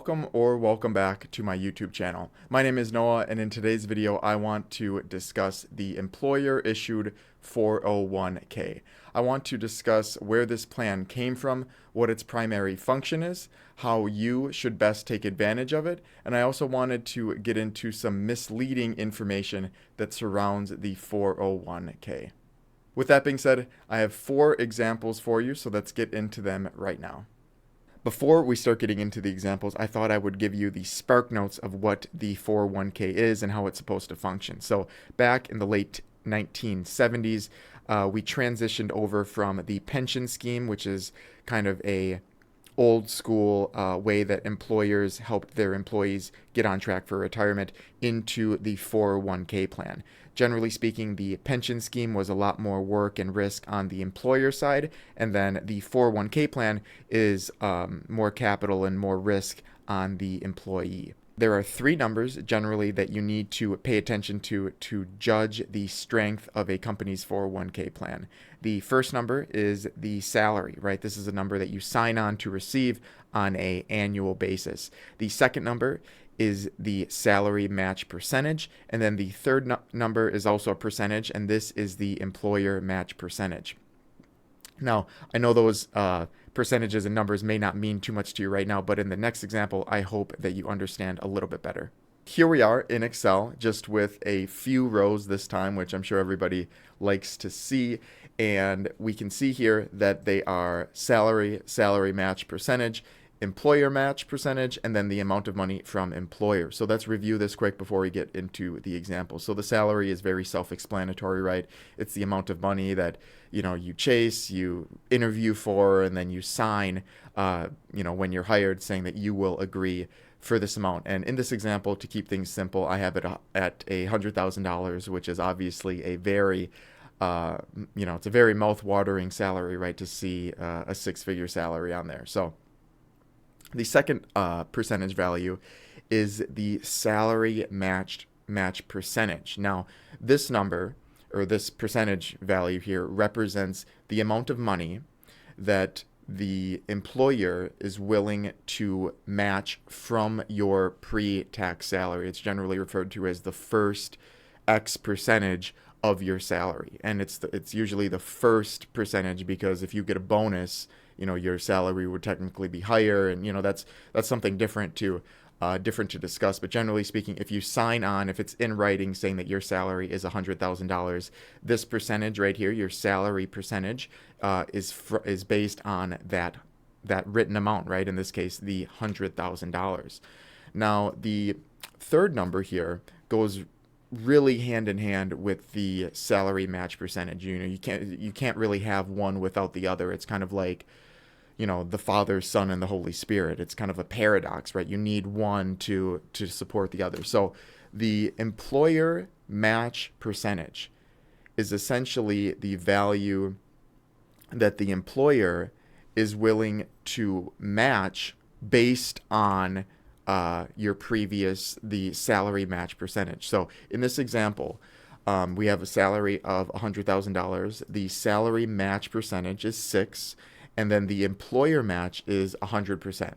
welcome or welcome back to my YouTube channel. My name is Noah, and in today's video I want to discuss the employer issued 401k. I want to discuss where this plan came from, what its primary function is, how you should best take advantage of it, and I also wanted to get into some misleading information that surrounds the 401k. With that being said, I have 4 examples for you, so let's get into them right now. Before we start getting into the examples, I thought I would give you the spark notes of what the 401k is and how it's supposed to function. So back in the late 1970s, we transitioned over from the pension scheme, which is kind of a old school way that employers helped their employees get on track for retirement, into the 401k plan. Generally speaking, the pension scheme was a lot more work and risk on the employer side, and then the 401k plan is more capital and more risk on the employee. There are 3 numbers generally that you need to pay attention to judge the strength of a company's 401k plan. The first number is the salary, right? This is a number that you sign on to receive on an annual basis. The second number is the salary match percentage, and then the third number is also a percentage, and this is the employer match percentage. Now, I know those percentages and numbers may not mean too much to you right now, but in the next example, I hope that you understand a little bit better. Here we are in Excel, just with a few rows this time, which I'm sure everybody likes to see. And we can see here that they are salary, salary match percentage, employer match percentage, and then the amount of money from employer. So let's review this quick before we get into the example. So the salary is very self-explanatory, right? It's the amount of money that you chase, you interview for, and then you sign when you're hired, saying that you will agree for this amount. And in this example, to keep things simple, I have it at $100,000, which is obviously a very it's a very mouth-watering salary, right, to see a 6-figure salary on there. So the second percentage value is the salary match percentage. Now, this number, or this percentage value here, represents the amount of money that the employer is willing to match from your pre-tax salary. It's generally referred to as the first X percentage of your salary, and it's usually the first percentage, because if you get a bonus, your salary would technically be higher, and that's something different to discuss. But generally speaking, if you sign on, if it's in writing saying that your salary is $100,000, this percentage right here, your salary percentage, is based on that written amount, right? In this case, the $100,000. Now, the third number here goes really hand in hand with the salary match percentage. You can't really have one without the other. It's kind of like the Father, Son, and the Holy Spirit. It's kind of a paradox, right? You need one to support the other. So the employer match percentage is essentially the value that the employer is willing to match based on the salary match percentage. So in this example, we have a salary of $100,000. The salary match percentage is 6, and then the employer match is 100%.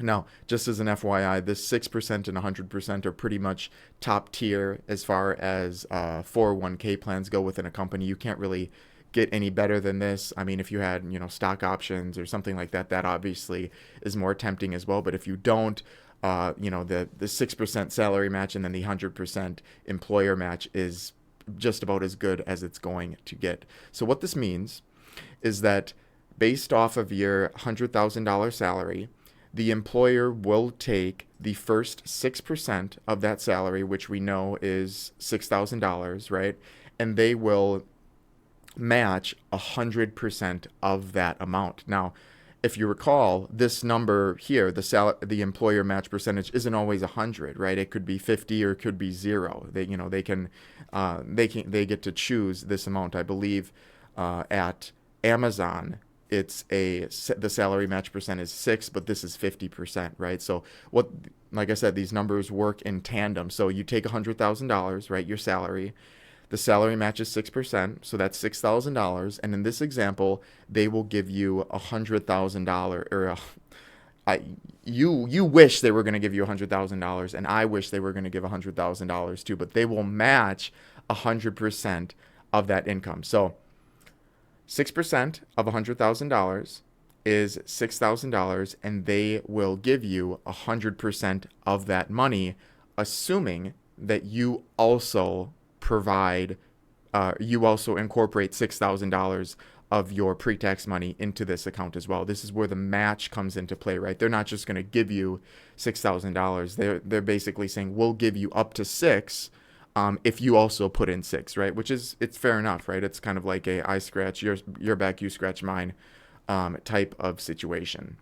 Now, just as an FYI, this 6% and 100% are pretty much top tier as far as 401k plans go within a company. You can't really get any better than this. I mean, if you had, stock options or something like that, that obviously is more tempting as well. But if you don't, the 6% salary match and then the 100% employer match is just about as good as it's going to get. So what this means is that based off of your $100,000 salary, the employer will take the first 6% of that salary, which we know is $6,000, right? And they will match 100% of that amount. Now, if you recall, this number here, the employer match percentage, isn't always 100, right? It could be 50 or it could be 0. They get to choose this amount. I believe at Amazon, the salary match percent is 6, but this is 50%, right? So like I said, these numbers work in tandem. So you take $100,000, right, your salary. The salary match is 6%, so that's $6,000. And in this example, they will give you $100,000, or I you wish they were going to give you $100,000, and I wish they were going to give $100,000 too, but they will match 100% of that income. So 6% of $100,000 is $6,000, and they will give you 100% of that money, assuming that you also you also incorporate $6,000 of your pre-tax money into this account as well. This is where the match comes into play, right? They're not just going to give you $6,000. They're basically saying we'll give you up to six, if you also put in six, right? Which is, it's fair enough, right? It's kind of like a I scratch your back, you scratch mine type of situation.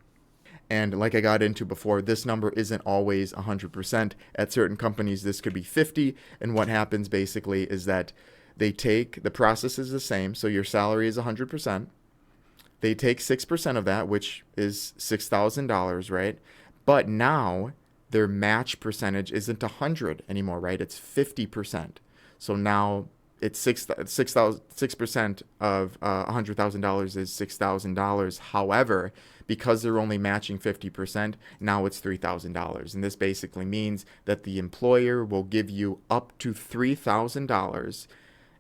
And like I got into before, this number isn't always 100%. At certain companies, this could be 50. And what happens basically is that the process is the same. So your salary is 100%. They take 6% of that, which is $6,000, right? But now their match percentage isn't 100 anymore, right? It's 50%. So now it's 6% of $100,000 is $6,000. However, because they're only matching 50%, now it's $3,000. And this basically means that the employer will give you up to $3,000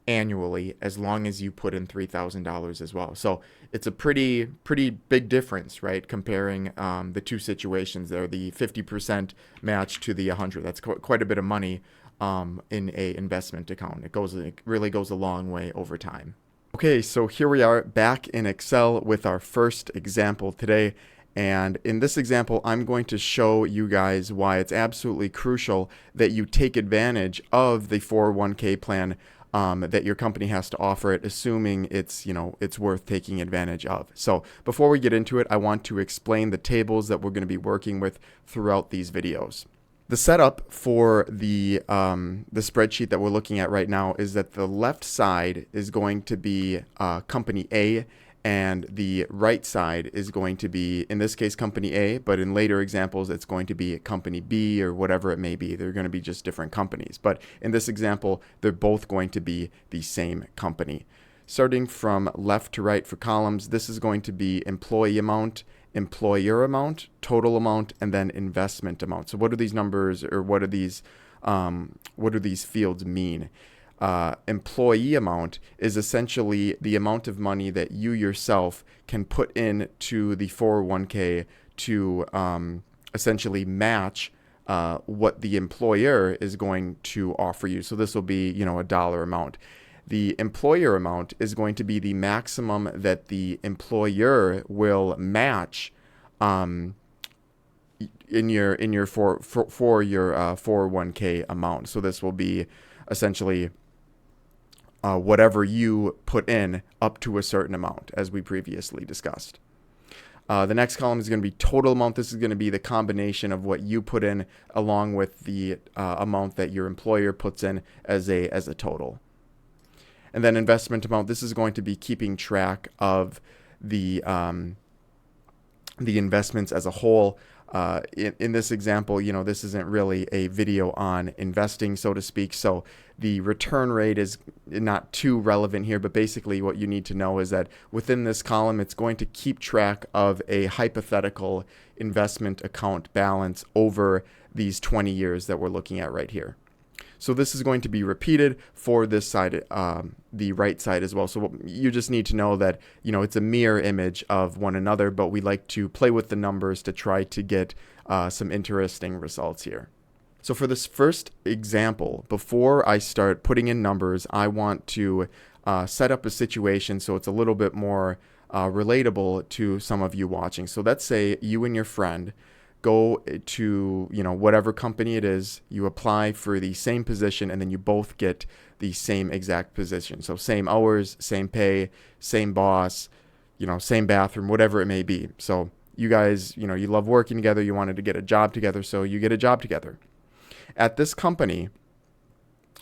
annually as long as you put in $3,000 as well. So it's a pretty big difference, right? Comparing the two situations there, the 50% match to the 100. That's quite a bit of money in a investment account. It really goes a long way over time. Okay, so here we are back in Excel with our first example today. And in this example, I'm going to show you guys why it's absolutely crucial that you take advantage of the 401k plan that your company has to offer it, assuming it's worth taking advantage of. So before we get into it, I want to explain the tables that we're going to be working with throughout these videos. The setup for the spreadsheet that we're looking at right now is that the left side is going to be company A, and the right side is going to be, in this case, company A, but in later examples, it's going to be company B or whatever it may be. They're going to be just different companies. But in this example, they're both going to be the same company. Starting from left to right for columns, this is going to be employee amount, employer amount, total amount, and then investment amount. So what do these numbers, or what do these fields mean? Employee amount is essentially the amount of money that you yourself can put in to the 401k to essentially match what the employer is going to offer you. So this will be, a dollar amount. The employer amount is going to be the maximum that the employer will match in your for your 401k amount. So this will be essentially whatever you put in up to a certain amount, as we previously discussed. The next column is going to be total amount. This is going to be the combination of what you put in along with the amount that your employer puts in as a total. And then investment amount, this is going to be keeping track of the investments as a whole. In this example, this isn't really a video on investing, so to speak. So the return rate is not too relevant here, but basically what you need to know is that within this column, it's going to keep track of a hypothetical investment account balance over these 20 years that we're looking at right here. So this is going to be repeated for this side, the right side as well. So you just need to know that, it's a mirror image of one another, but we like to play with the numbers to try to get some interesting results here. So for this first example, before I start putting in numbers, I want to set up a situation so it's a little bit more relatable to some of you watching. So let's say you and your friend go to, whatever company it is, you apply for the same position, and then you both get the same exact position. So same hours, same pay, same boss, same bathroom, whatever it may be. So you guys, you love working together, you wanted to get a job together, so you get a job together. At this company,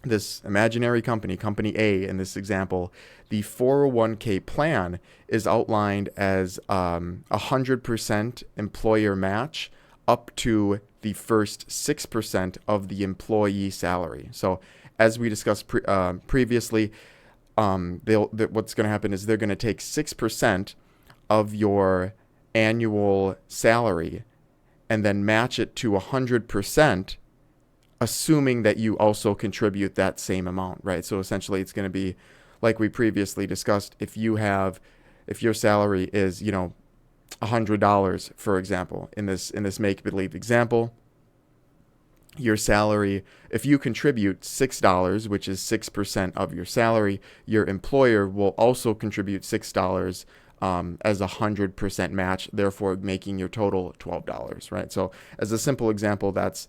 this imaginary company, company A in this example, the 401k plan is outlined as 100% employer match up to the first 6% of the employee salary. So as we discussed previously, what's going to happen is they're going to take 6% of your annual salary and then match it to 100%, assuming that you also contribute that same amount, right? So essentially it's going to be like we previously discussed. If your salary is, $100, for example, in this make-believe example, your salary, if you contribute $6, which is 6% of your salary, your employer will also contribute $6 as a 100% match, therefore making your total $12, right? So as a simple example, that's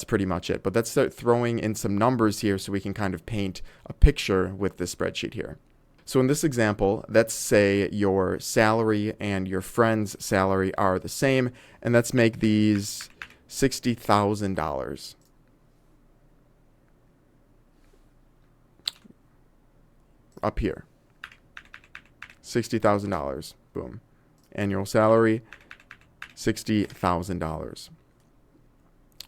pretty much it. But let's start throwing in some numbers here so we can kind of paint a picture with this spreadsheet here. So in this example, let's say your salary and your friend's salary are the same, and let's make these $60,000. Up here. $60,000. Boom. Annual salary, $60,000.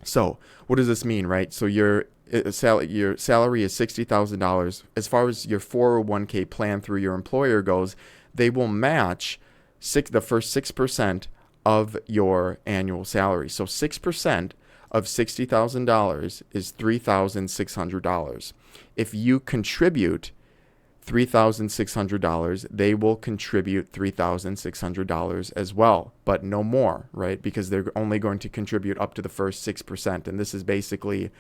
So what does this mean, right? So your salary is $60,000. As far as your 401k plan through your employer goes, they will match the first 6% of your annual salary. So 6% of $60,000 is $3,600. If you contribute $3,600, they will contribute $3,600 as well, but no more, right? Because they're only going to contribute up to the first 6%. And this is basically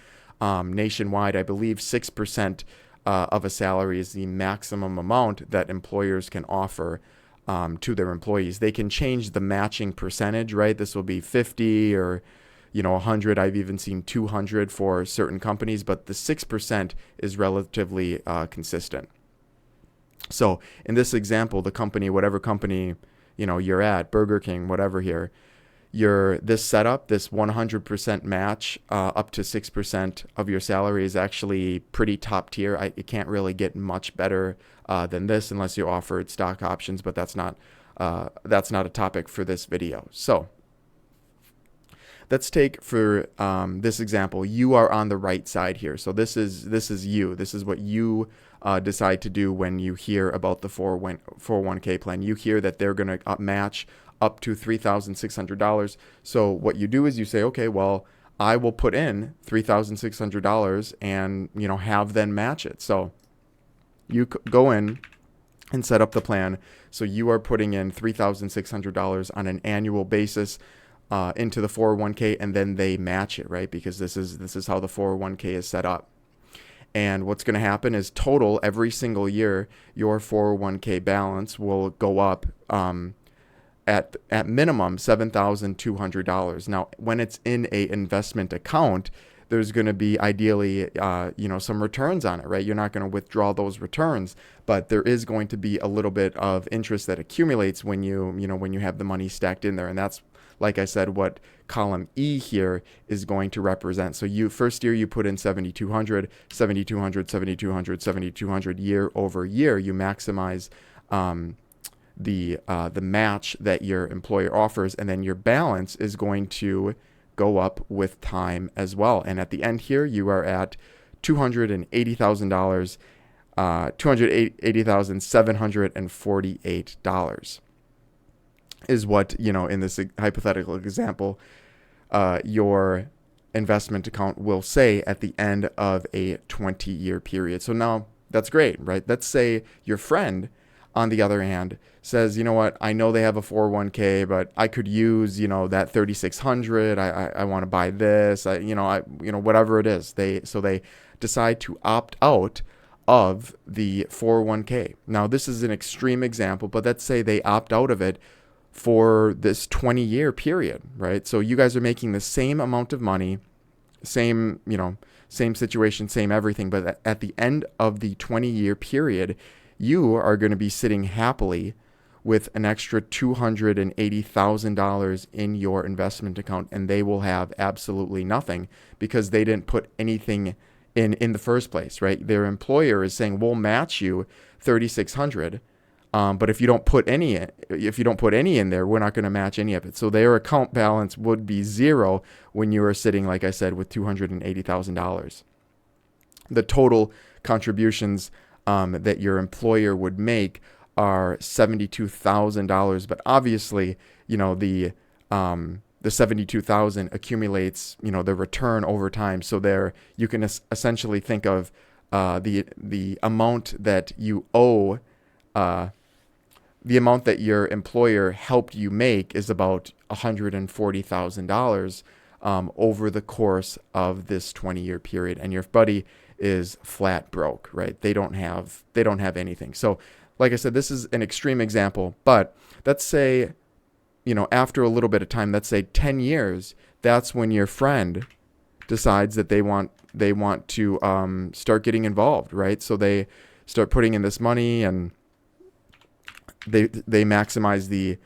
nationwide. I believe 6% of a salary is the maximum amount that employers can offer to their employees. They can change the matching percentage, right? This will be 50 or 100. I've even seen 200 for certain companies, but the 6% is relatively consistent. So in this example, the company, whatever company you're at, Burger King, whatever here, this setup, this 100% match up to 6% of your salary is actually pretty top tier. It can't really get much better than this unless you offered stock options, but that's not a topic for this video. So let's take for this example, you are on the right side here. So this is you. This is what you decide to do when you hear about the 401k plan. You hear that they're going to match up to $3,600. So what you do is you say, okay, well, I will put in $3,600 and have them match it. So you go in and set up the plan. So you are putting in $3,600 on an annual basis into the 401k, and then they match it, right? Because this is how the 401k is set up. And what's going to happen is total every single year, your 401k balance will go up at minimum $7,200. Now, when it's in a investment account, there's going to be ideally, some returns on it, right? You're not going to withdraw those returns, but there is going to be a little bit of interest that accumulates when you have the money stacked in there. And that's, like I said, what column E here is going to represent. So first year you put in 7,200, 7,200, 7,200, 7,200 year over year. You maximize the match that your employer offers, and then your balance is going to go up with time as well. And at the end here, you are at $280,000, $280,748 is what, in this hypothetical example, your investment account will say at the end of a 20-year period. So now that's great, right? Let's say your friend, on the other hand, says, you know what, I know they have a 401k, but I could use, that 3,600. I want to buy this, whatever it is. So they decide to opt out of the 401k. Now, this is an extreme example, but let's say they opt out of it for this 20-year period, right? So you guys are making the same amount of money, same situation, same everything, but at the end of the 20-year period, you are going to be sitting happily with an extra $280,000 in your investment account, and they will have absolutely nothing because they didn't put anything in the first place, right? Their employer is saying, we'll match you $3,600. But if you don't put any in there, we're not going to match any of it. So their account balance would be zero when you are sitting, like I said, with $280,000. The total contributions that your employer would make are $72,000. But obviously, the 72,000 accumulates, the return over time. So there you can essentially think of the amount that you owe, the amount that your employer helped you make is about $140,000 over the course of this 20-year period, and your buddy is flat broke, right? They don't have anything. So, like I said, this is an extreme example, but let's say, after a little bit of time, let's say 10 years, that's when your friend decides that they want to start getting involved, right? So they start putting in this money, and they maximize the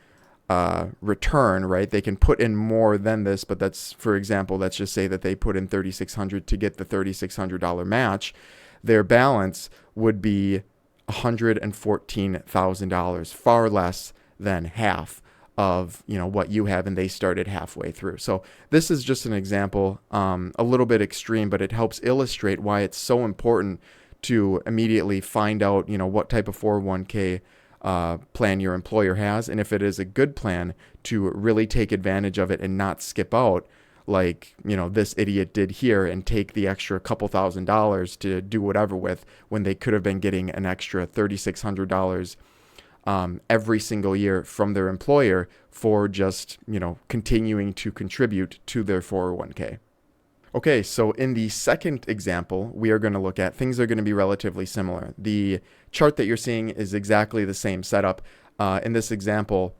return, right? They can put in more than this, but that's, for example, let's just say that they put in $3,600 to get the $3,600 match. Their balance would be $114,000, far less than half of what you have, and they started halfway through. So this is just an example, a little bit extreme, but it helps illustrate why it's so important to immediately find out what type of 401k plan your employer has, and if it is a good plan, to really take advantage of it and not skip out like this idiot did here and take the extra couple $1,000s to do whatever with, when they could have been getting an extra $3,600 every single year from their employer for just continuing to contribute to their 401k. Okay, so in the second example, we are going to look at, things are going to be relatively similar. The chart that you're seeing is exactly the same setup. In this example,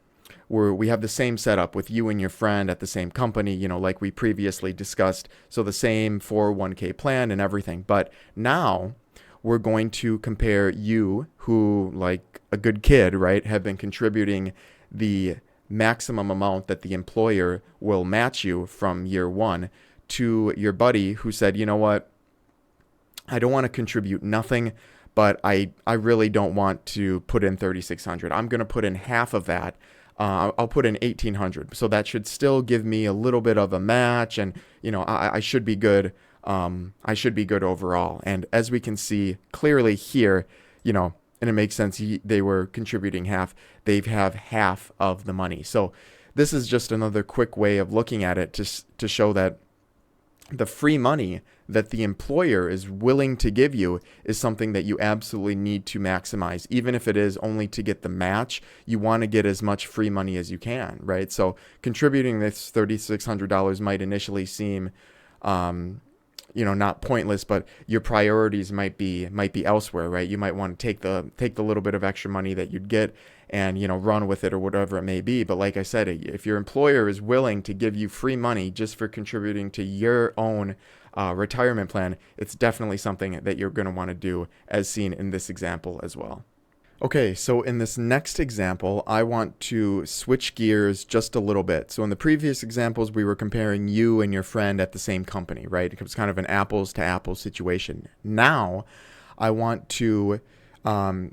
we have the same setup with you and your friend at the same company, like we previously discussed. So the same 401k plan and everything. But now we're going to compare you, who, like a good kid, right, have been contributing the maximum amount that the employer will match you from year one, to your buddy who said, what, I don't want to contribute nothing, but I really don't want to put in $3,600. I'm going to put in half of that. I'll put in $1,800. So that should still give me a little bit of a match, and I should be good. I should be good overall. And as we can see clearly here, and it makes sense, they were contributing half. They have half of the money. So this is just another quick way of looking at it to show that the free money that the employer is willing to give you is something that you absolutely need to maximize. Even if it is only to get the match, you want to get as much free money as you can, right? So contributing this $3,600 might initially seem, not pointless, but your priorities might be elsewhere, right? You might want to take the little bit of extra money that you'd get and run with it or whatever it may be. But like I said, if your employer is willing to give you free money just for contributing to your own retirement plan, it's definitely something that you're going to want to do, as seen in this example as well. Okay, so in this next example, I want to switch gears just a little bit. So in the previous examples, we were comparing you and your friend at the same company, right? It was kind of an apples to apples situation. Now, I want to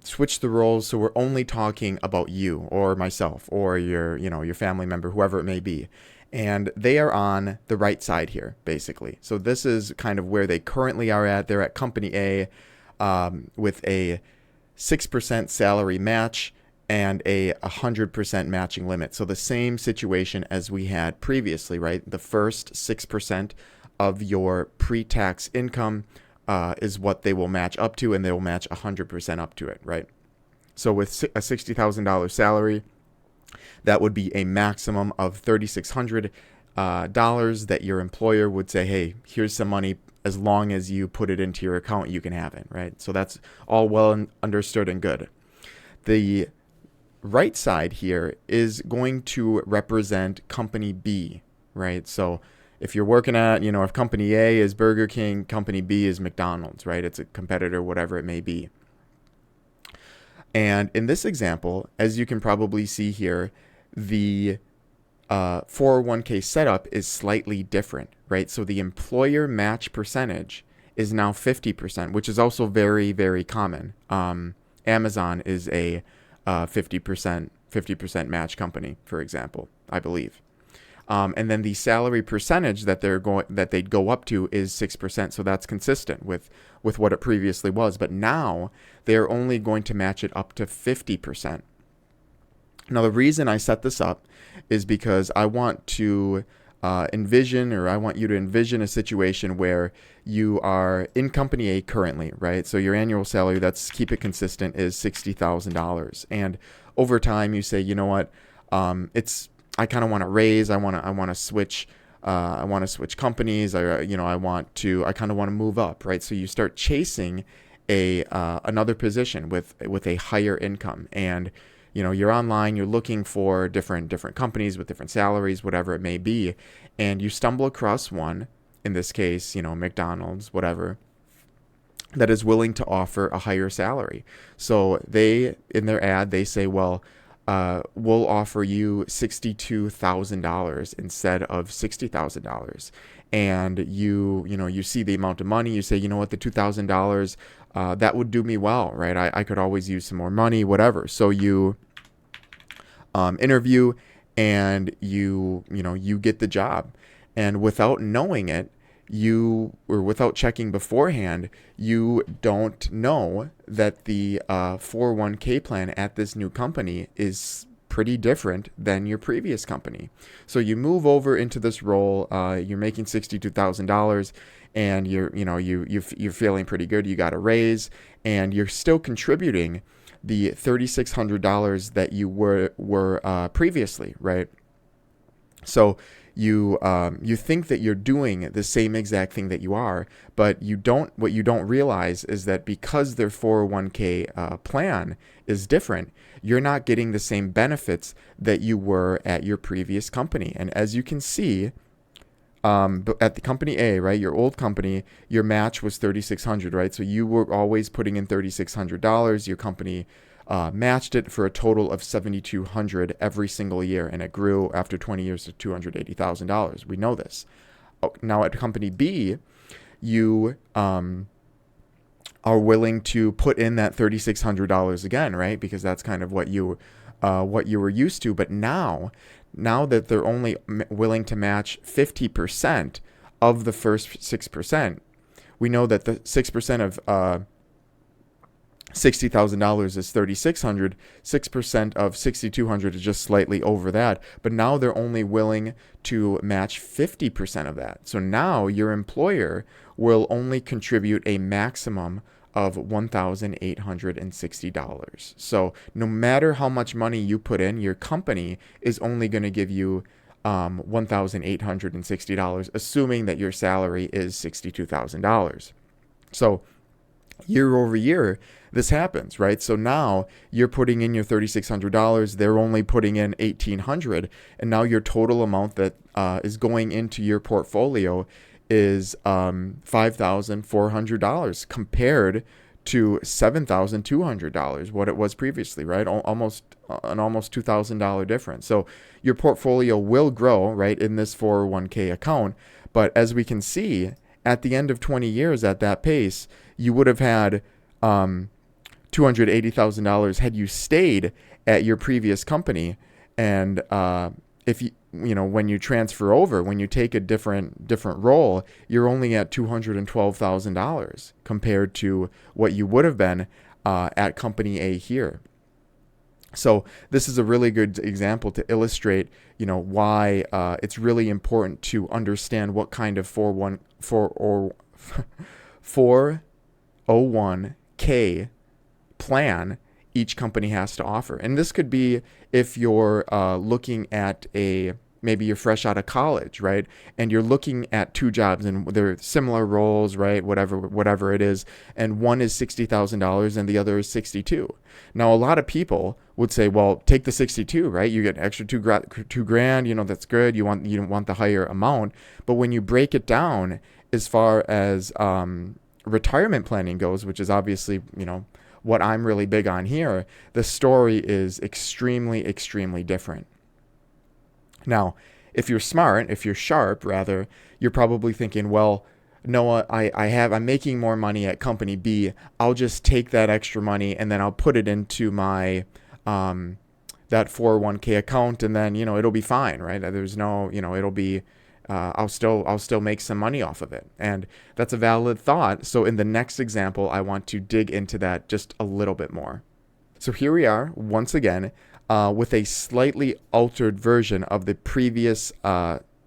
switch the roles, so we're only talking about you or myself or your family member, whoever it may be. And they are on the right side here, basically. So this is kind of where they currently are at. They're at company A with a 6% salary match and a 100% matching limit. So the same situation as we had previously, right? The first 6% of your pre-tax income is what they will match up to, and they will match 100% up to it, right? So with a $60,000 salary, that would be a maximum of $3,600 that your employer would say, hey, here's some money. As long as you put it into your account, you can have it, right? So that's all well understood and good. The right side here is going to represent company B, right? So if you're working at, if company A is Burger King, company B is McDonald's, right? It's a competitor, whatever it may be. And in this example, as you can probably see here, the 401k setup is slightly different, right? So the employer match percentage is now 50%, which is also very, very common. Amazon is a 50% match company, for example, I believe. And then the salary percentage that they'd go up to is 6%. So that's consistent with what it previously was. But now they're only going to match it up to 50%. Now, the reason I set this up is because I want to I want you to envision a situation where you are in company A currently, right? So your annual salary, that's keep it consistent, is $60,000. And over time, you say, you know what, I kind of want to raise, I want to switch. I want to switch companies. I kind of want to move up, right? So you start chasing another position with a higher income, and you're online, you're looking for different companies with different salaries, whatever it may be, and you stumble across one, in this case, McDonald's, whatever, that is willing to offer a higher salary. So they, in their ad, they say, well, we'll offer you $62,000 instead of $60,000. And you see the amount of money, you say, you know what, the $2,000, that would do me well, right? I could always use some more money, whatever. So you interview, and you get the job. And without knowing it, without checking beforehand, you don't know that the 401k plan at this new company is pretty different than your previous company. So you move over into this role, you're making $62,000, and you're feeling pretty good. You got a raise, and you're still contributing the $3,600 that you were previously, right? So you think that you're doing the same exact thing that you are, but you don't. What you don't realize is that because their 401k plan is different, you're not getting the same benefits that you were at your previous company. And as you can see, at the company A, right, your old company, your match was $3,600, right? So you were always putting in $3,600. Your company matched it for a total of $7,200 every single year, and it grew after 20 years to $280,000. We know this. Now at company B, you are willing to put in that $3,600 again, right? Because that's kind of what you were used to. But now that they're only willing to match 50% of the first 6%, we know that the 6% of $60,000 is $3,600. 6% of $6,200 is just slightly over that. But now they're only willing to match 50% of that. So now your employer will only contribute a maximum of $1,860. So no matter how much money you put in, your company is only going to give you $1,860, assuming that your salary is $62,000. So year over year, this happens, right? So now you're putting in your $3,600, they're only putting in $1,800, and now your total amount that is going into your portfolio is $5,400 compared to $7,200, what it was previously, right? Almost $2,000 difference. So your portfolio will grow, right, in this 401k account, but as we can see, at the end of 20 years at that pace, you would have had $280,000 had you stayed at your previous company. And if when you transfer over, when you take a different role, you're only at $212,000 compared to what you would have been at company A here. So this is a really good example to illustrate, why it's really important to understand what kind of 401k plan each company has to offer. And this could be if you're looking at maybe you're fresh out of college, right? And you're looking at two jobs and they're similar roles, right? Whatever it is. And one is $60,000 and the other is $62,000. Now, a lot of people would say, well, take the $62,000, right? You get an extra $2,000, that's good. You don't want the higher amount. But when you break it down as far as retirement planning goes, which is obviously, what I'm really big on here, the story is extremely, extremely different. Now, if you're smart, if you're sharp, rather, you're probably thinking, well, Noah, I'm making more money at company B. I'll just take that extra money and then I'll put it into my that 401k account, and then it'll be fine, right? There's no, it'll be I'll still make some money off of it. And that's a valid thought. So in the next example, I want to dig into that just a little bit more. So here we are once again. with a slightly altered version of the previous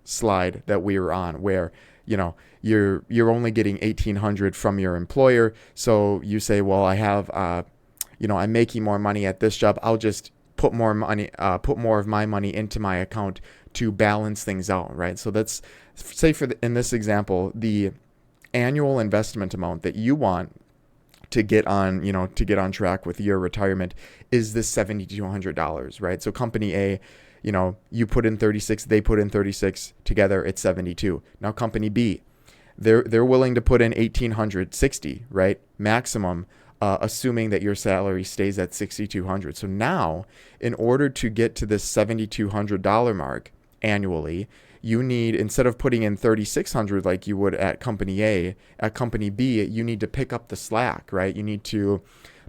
slide that we were on, where you're only getting 1,800 from your employer. So you say, well, I have I'm making more money at this job. I'll just put more of my money into my account to balance things out, right? So that's, say in this example, the annual investment amount that you want to get on track with your retirement is this $7,200, right? So company A, you put in 36, they put in 36, together it's 72. Now company B, they're willing to put in 1,860, right? Maximum, assuming that your salary stays at 6,200. So now, in order to get to this $7,200 mark annually, you need, instead of putting in 3,600 like you would at company A, at company B, you need to pick up the slack, right? You need to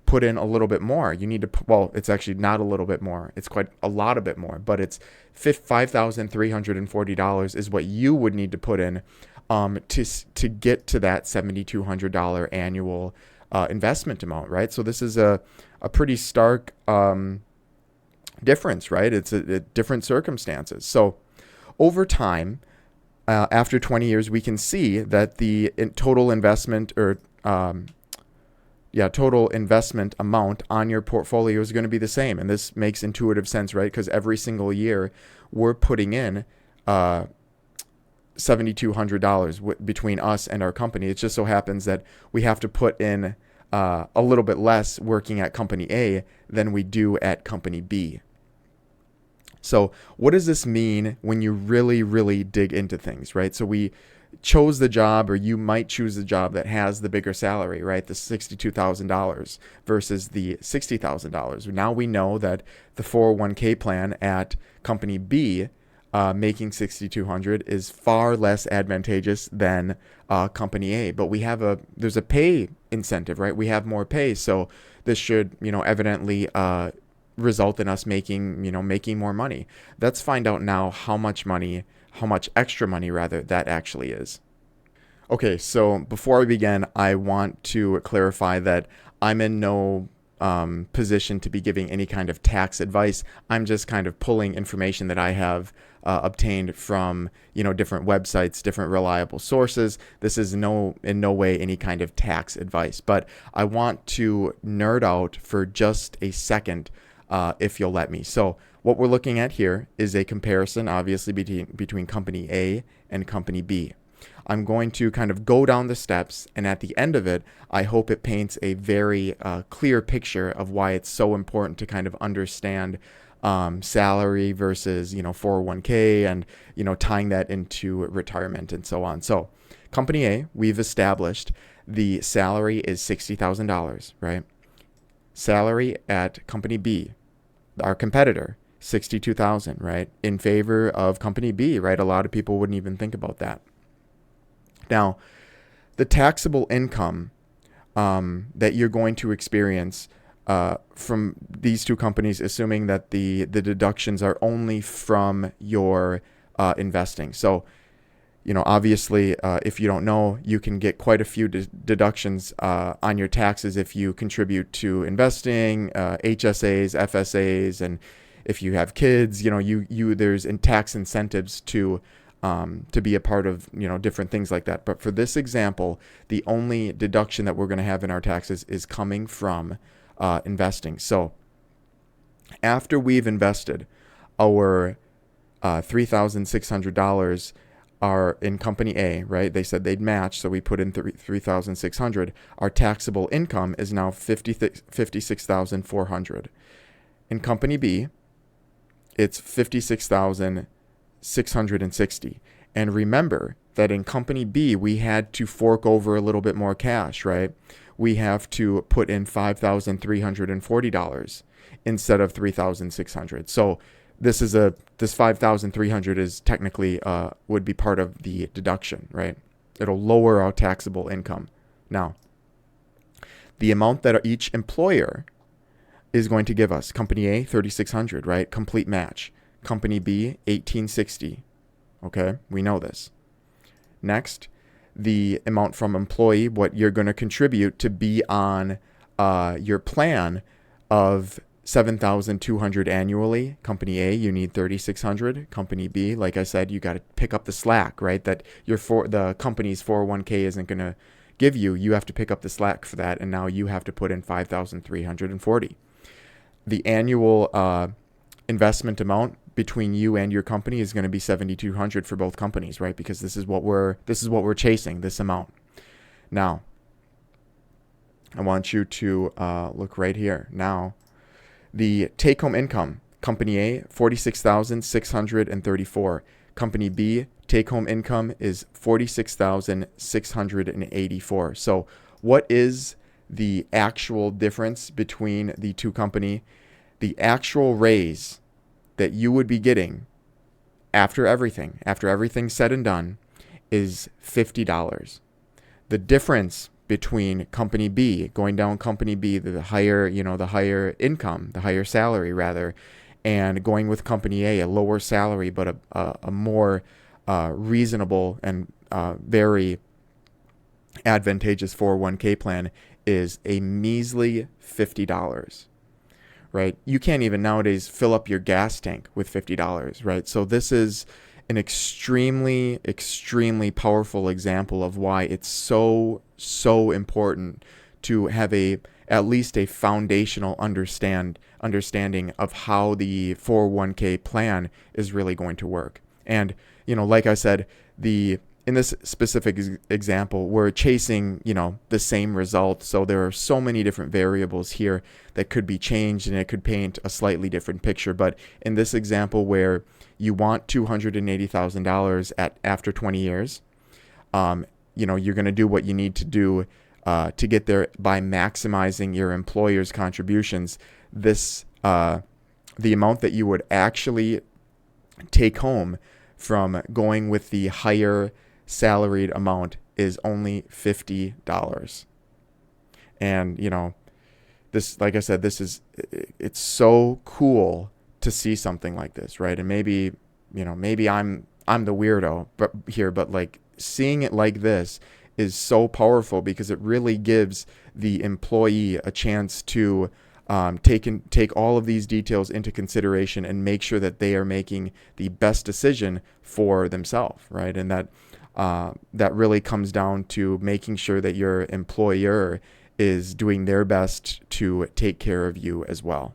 put in a little bit more. You need to, well, it's actually not a little bit more. It's quite a lot of bit more, but it's $5,340 is what you would need to put in to get to that $7,200 annual investment amount, right? So this is a pretty stark difference, right? It's a different circumstances. So over time, after 20 years, we can see that the total investment total investment amount on your portfolio is going to be the same. And this makes intuitive sense, right? Because every single year we're putting in $7,200 between us and our company. It just so happens that we have to put in a little bit less working at company A than we do at company B. So what does this mean when you really, really dig into things, right? So we chose the job, or you might choose the job that has the bigger salary, right? The $62,000 versus the $60,000. Now we know that the 401k plan at company B, making $6,200, is far less advantageous than company A. But there's a pay incentive, right? We have more pay, so this should, evidently result in us making more money. Let's find out now how much extra money rather that actually is. Okay, so before I begin, I want to clarify that I'm in no position to be giving any kind of tax advice. I'm just kind of pulling information that I have obtained from different websites, different reliable sources. This is in no way any kind of tax advice, but I want to nerd out for just a second, if you'll let me. So what we're looking at here is a comparison, obviously, between company A and company B. I'm going to kind of go down the steps, and at the end of it, I hope it paints a very clear picture of why it's so important to kind of understand salary versus 401k, and tying that into retirement and so on. So company A, we've established the salary is $60,000, right? Salary at company B, our competitor, $62,000, right? In favor of company B, right? A lot of people wouldn't even think about that. Now, the taxable income that you're going to experience from these two companies, assuming that the deductions are only from your investing. So, obviously, if you don't know, you can get quite a few deductions on your taxes if you contribute to investing, HSAs, FSAs, and if you have kids, there's tax incentives to be a part of, different things like that. But for this example, the only deduction that we're going to have in our taxes is coming from investing. So after we've invested our $3,600 are in company A, right? They said they'd match, so we put in $3,600. Our taxable income is now $56,400. In company B, it's $56,660. And remember that in company B, we had to fork over a little bit more cash, right? We have to put in $5,340 instead of $3,600. So this $5,300 is technically would be part of the deduction, right? It'll lower our taxable income. Now, the amount that each employer is going to give us: company A, $3,600, right? Complete match. Company B, $1,860. Okay, we know this. Next, the amount from employee, what you're going to contribute to be on your plan of $7,200 annually. Company A, you need $3,600. Company B, like I said, you got to pick up the slack, right? That the company's 401k isn't going to give you. You have to pick up the slack for that, and now you have to put in $5,340. The annual investment amount between you and your company is going to be $7,200 for both companies, right? Because this is what we're chasing, this amount. Now, I want you to look right here. Now, the take-home income, Company A, $46,634. Company B, take-home income is $46,684. So what is the actual difference between the two company? The actual raise that you would be getting after everything's said and done, is $50. The difference between Company B, going down Company B, the higher income, the higher salary rather, and going with Company A lower salary, but a more reasonable and very advantageous 401k plan, is a measly $50, right? You can't even nowadays fill up your gas tank with $50, right? So this is an extremely, extremely powerful example of why it's so important to have at least a foundational understanding of how the 401k plan is really going to work. And, like I said, in this specific example, we're chasing, the same result. So there are so many different variables here that could be changed, and it could paint a slightly different picture. But in this example where you want $280,000 after 20 years, you're going to do what you need to do to get there by maximizing your employer's contributions. The amount that you would actually take home from going with the higher salaried amount is only $50. And, this, like I said, it's so cool to see something like this, right? And maybe I'm the weirdo but like seeing it like this is so powerful, because it really gives the employee a chance to take all of these details into consideration and make sure that they are making the best decision for themselves, right? And that really comes down to making sure that your employer is doing their best to take care of you as well.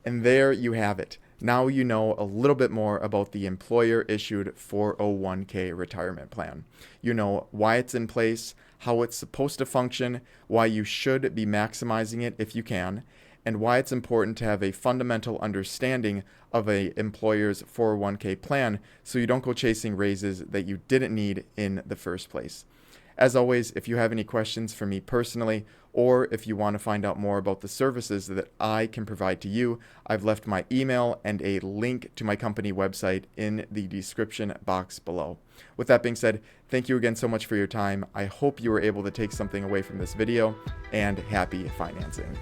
And there you have it. Now you know a little bit more about the employer-issued 401k retirement plan. You know why it's in place, how it's supposed to function, why you should be maximizing it if you can, and why it's important to have a fundamental understanding of an employer's 401k plan so you don't go chasing raises that you didn't need in the first place. As always, if you have any questions for me personally, or if you want to find out more about the services that I can provide to you, I've left my email and a link to my company website in the description box below. With that being said, thank you again so much for your time. I hope you were able to take something away from this video, and happy financing.